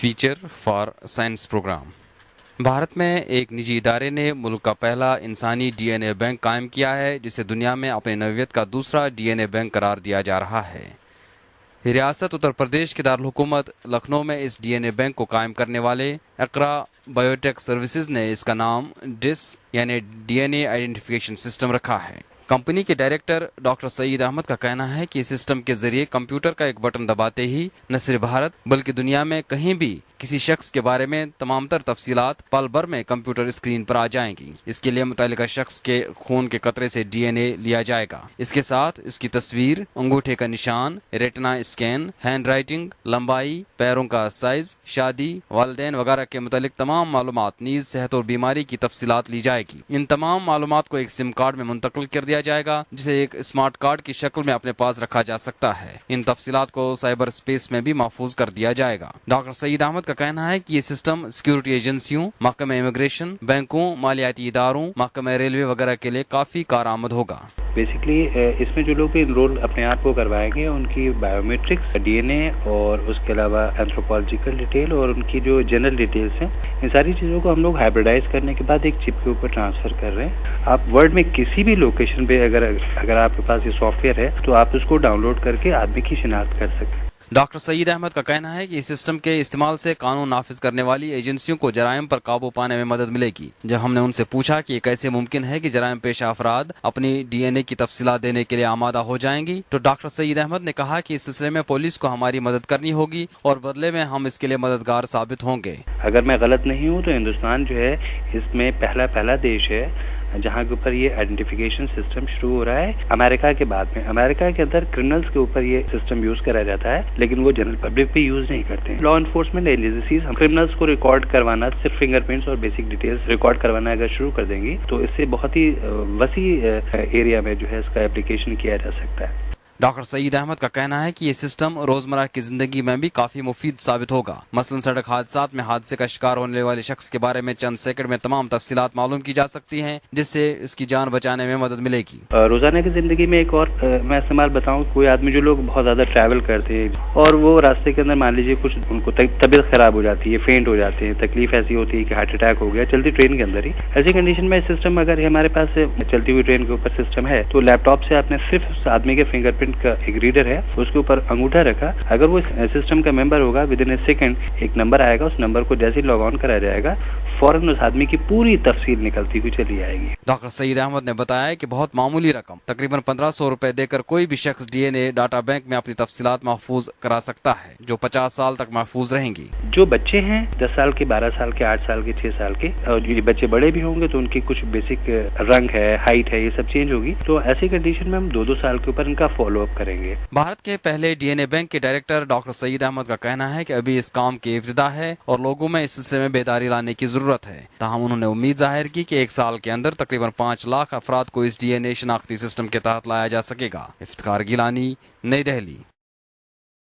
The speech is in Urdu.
Feature for science programme. Bharat میں ایک نجی ادارے نے ملک کا پہلا انسانی ڈی این اے بینک قائم کیا ہے، جسے دنیا میں اپنی نوعیت کا دوسرا ڈی این اے بینک قرار دیا جا رہا ہے۔ ریاست اتر پردیش کے دارالحکومت لکھنؤ میں اس ڈی این اے بینک کو قائم کرنے والے اقرا بایوٹیک سروسز نے اس کا نام ڈس یعنی ڈی این اے آئیڈینٹیفیکیشن سسٹم رکھا ہے۔ کمپنی کے ڈائریکٹر ڈاکٹر سعید احمد کا کہنا ہے کہ اس سسٹم کے ذریعے کمپیوٹر کا ایک بٹن دباتے ہی نہ صرف بھارت بلکہ دنیا میں کہیں بھی کسی شخص کے بارے میں تمام تر تفصیلات پل بھر میں کمپیوٹر اسکرین پر آ جائیں گی۔ اس کے لیے متعلقہ شخص کے خون کے قطرے سے ڈی این اے لیا جائے گا۔ اس کے ساتھ اس کی تصویر، انگوٹھے کا نشان، ریٹنا اسکین، ہینڈ رائٹنگ، لمبائی، پیروں کا سائز، شادی، والدین وغیرہ کے متعلق تمام معلومات نیز صحت اور بیماری کی تفصیلات لی جائے گی۔ ان تمام معلومات کو ایک سم کارڈ میں منتقل کر دیا جائے گا، جسے ایک اسمارٹ کارڈ کی شکل میں اپنے پاس رکھا جا سکتا ہے۔ ان تفصیلات کو سائبر اسپیس میں بھی محفوظ کر دیا جائے گا۔ ڈاکٹر سعید احمد کا کہنا ہے کہ یہ سسٹم سیکورٹی ایجنسیوں، محکمہ امیگریشن، بینکوں، مالیاتی اداروں، محکمہ ریلوے وغیرہ کے لیے کافی کارآمد ہوگا۔ بیسکلی اس میں جو لوگ انرول اپنے آپ کو کروائیں گے، ان کی بایومیٹرکس، ڈی این اے اور اس کے علاوہ اینتھروپولوجیکل ڈیٹیل اور ان کی جو جنرل ڈیٹیلز ہیں، ان ساری چیزوں کو ہم لوگ ہائبریڈائز کرنے کے بعد ایک چپ کے اوپر ٹرانسفر کر رہے ہیں۔ آپ ورلڈ میں کسی بھی لوکیشن پہ اگر آپ کے پاس یہ سافٹ ویئر ہے تو آپ اس کو ڈاؤن لوڈ کر کے آدمی کی شناخت کر سکتے ہیں۔ ڈاکٹر سعید احمد کا کہنا ہے کہ اس سسٹم کے استعمال سے قانون نافذ کرنے والی ایجنسیوں کو جرائم پر قابو پانے میں مدد ملے گی۔ جب ہم نے ان سے پوچھا کہ یہ کیسے ممکن ہے کہ جرائم پیشہ افراد اپنی ڈی این اے کی تفصیلات دینے کے لیے آمادہ ہو جائیں گی، تو ڈاکٹر سعید احمد نے کہا کہ اس سلسلے میں پولیس کو ہماری مدد کرنی ہوگی اور بدلے میں ہم اس کے لیے مددگار ثابت ہوں گے۔ اگر میں غلط نہیں ہوں تو ہندوستان جو ہے اس میں پہلا دیش ہے جہاں کے اوپر یہ آئیڈینٹیفیکیشن سسٹم شروع ہو رہا ہے۔ امریکہ کے بعد میں امریکہ کے اندر کرمنلز کے اوپر یہ سسٹم یوز کرا جاتا ہے، لیکن وہ جنرل پبلک پہ یوز نہیں کرتے ہیں۔ لا انفورسمنٹ ایجنسیز کرمنلز کو ریکارڈ کروانا، صرف فنگر پرنٹس اور بیسک ڈیٹیلز ریکارڈ کروانا اگر شروع کر دیں گی تو اس سے بہت ہی وسیع ایریا میں جو ہے اس کا اپلیکیشن کیا جا سکتا ہے۔ ڈاکٹر سعید احمد کا کہنا ہے کہ یہ سسٹم روزمرہ کی زندگی میں بھی کافی مفید ثابت ہوگا۔ مثلا سڑک حادثات میں حادثے کا شکار ہونے والے شخص کے بارے میں چند سیکنڈ میں تمام تفصیلات معلوم کی جا سکتی ہیں، جس سے اس کی جان بچانے میں مدد ملے گی۔ روزانہ کی زندگی میں ایک اور میں استعمال بتاؤں، کوئی آدمی جو لوگ بہت زیادہ ٹریول کرتے ہیں اور وہ راستے کے اندر مان لیجیے کچھ ان کو طبیعت خراب ہو جاتی ہے، فینٹ ہو جاتے ہیں، تکلیف ایسی ہوتی ہے کہ ہارٹ اٹیک ہو گیا چلتی ٹرین کے اندر ہی، ایسی کنڈیشن میں سسٹم اگر ہمارے پاس چلتی ہوئی ٹرین کے اوپر سسٹم ہے تو لیپ ٹاپ سے آپ نے صرف اس آدمی کے فنگر پرنٹ کا ایک ریڈر اس کے اوپر انگوٹھا رکھا، اگر وہ سسٹم کا ممبر ہوگا ود ان اے سیکنڈ ایک نمبر آئے گا، اس نمبر کو جیسے لاگ آن کرا جائے گا فوراً اس آدمی کی پوری تفصیل نکلتی ہوئی چلی آئے گی۔ ڈاکٹر سعید احمد نے بتایا کہ بہت معمولی رقم تقریباً 1500 روپے دے کر کوئی بھی شخص ڈی این اے ڈاٹا بینک میں اپنی تفصیلات محفوظ کرا سکتا ہے، جو 50 سال تک محفوظ رہیں گی۔ جو بچے ہیں 10 سال کے، 12 سال کے، 8 سال کے، 6 سال کے، اور جو بچے بڑے بھی ہوں گے تو ان کی کچھ بیسک رنگ ہے، ہائٹ ہے، یہ سب چینج ہوگی، تو ایسی کنڈیشن میں ہم 2 سال کے اوپر ان کا فالو اپ کریں گے۔ بھارت کے پہلے ڈی این اے بینک کے ڈائریکٹر ڈاکٹر سعید احمد کا کہنا ہے کہ ابھی اس کام کی ابتدا ہے اور لوگوں میں اس سلسلے میں بیداری لانے کی ضرورت ہے۔ تاہم انہوں نے امید ظاہر کی کہ 1 سال کے اندر تقریباً 5 لاکھ افراد کو اس ڈی این اے شناختی سسٹم کے تحت لایا جا سکے گا۔ افتخار گیلانی، نئی دہلی۔